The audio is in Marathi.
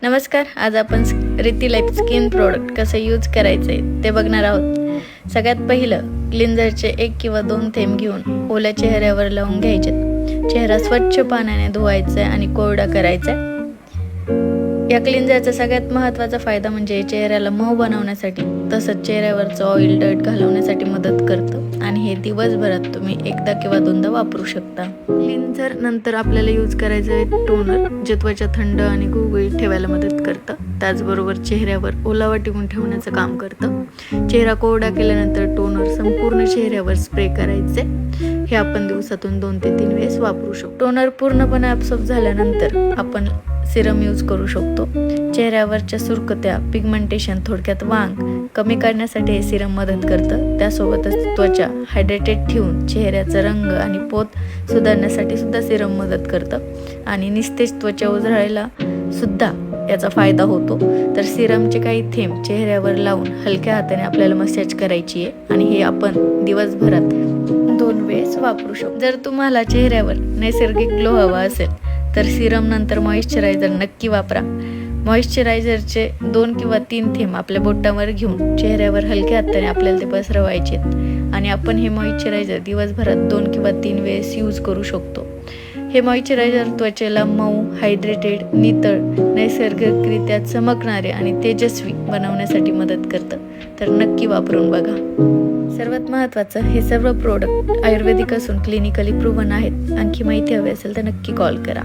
नमस्कार. आज आपण रिती लाईफ स्किन प्रोडक्ट कसं यूज करायचं आहे ते बघणार आहोत. सगळ्यात पहिलं क्लिन्झरचे 1 किंवा 2 थेंब घेऊन ओल्या चेहऱ्यावर लावून घ्यायचे. चेहरा स्वच्छ पाण्याने धुवायचा आणि कोरडा करायचा. या क्लिन्झरचा सगळ्यात महत्त्वाचा फायदा म्हणजे चेहऱ्याला मऊ बनवण्यासाठी तसंच चेहऱ्यावरचं ऑइल डर्ट घालवण्यासाठी मदत करतं आणि हे दिवसभरात तुम्ही एकदा किंवा दोनदा वापरू शकता. क्लिन्झर नंतर आपल्याला यूज करायचं आहे टोनर, जे त्वचा थंड आणि गुळगुळीत ठेवायला मदत करतं. त्याचबरोबर चेहऱ्यावर ओलावा टिकून ठेवण्याचं काम करतं. चेहरा कोरडा केल्यानंतर टोनर संपूर्ण चेहऱ्यावर स्प्रे करायचे. हे आपण दिवसातून 2 ते 3 वेळेस वापरू शकतो. टोनर पूर्णपणे ॲब्सॉर्ब झाल्यानंतर आपण सिरम यूज करू शकतो. चेहऱ्यावरच्या सुरकुत्या, पिगमेंटेशन, थोडक्यात वांग कमी करण्यासाठी हे सिरम मदत करतं. त्यासोबतच त्वचा हायड्रेटेड ठेवून चेहऱ्याचा रंग आणि पोत सुधारण्यासाठी सुद्धा सिरम मदत करतं आणि निस्तेज त्वचा उजळायला सुद्धा याचा फायदा होतो. तर सिरमचे काही थेंब चेहऱ्यावर लावून हलक्या हाताने आपल्याला मसाज करायची आहे आणि हे आपण दिवसभरात 2 वेळेस वापरू शकतो. जर तुम्हाला चेहऱ्यावर नैसर्गिक ग्लो हवा असेल तर सिरम नंतर मॉइश्चरायझर नक्की वापरा. मॉइश्चरायझरचे 2 किंवा 3 थेंब आपल्या बोटावर घेऊन चेहऱ्यावर हलक्या हाताने आपल्याला ते पसरवायचे आणि आपण हे मॉइश्चरायझर दिवसभरात 2 किंवा 3 वेळेस यूज करू शकतो. हे मॉइश्चरायझर त्वचेला मऊ, हायड्रेटेड, नितळ, नैसर्गिकरित्या चमकणारे आणि तेजस्वी बनवण्यासाठी मदत करतं. तर नक्की वापरून बघा. सर्वात महत्त्वाचं, हे सर्व प्रोडक्ट आयुर्वेदिक असून क्लिनिकली प्रूव्हन आहेत. आणखी माहिती हवी असेल तर नक्की कॉल करा.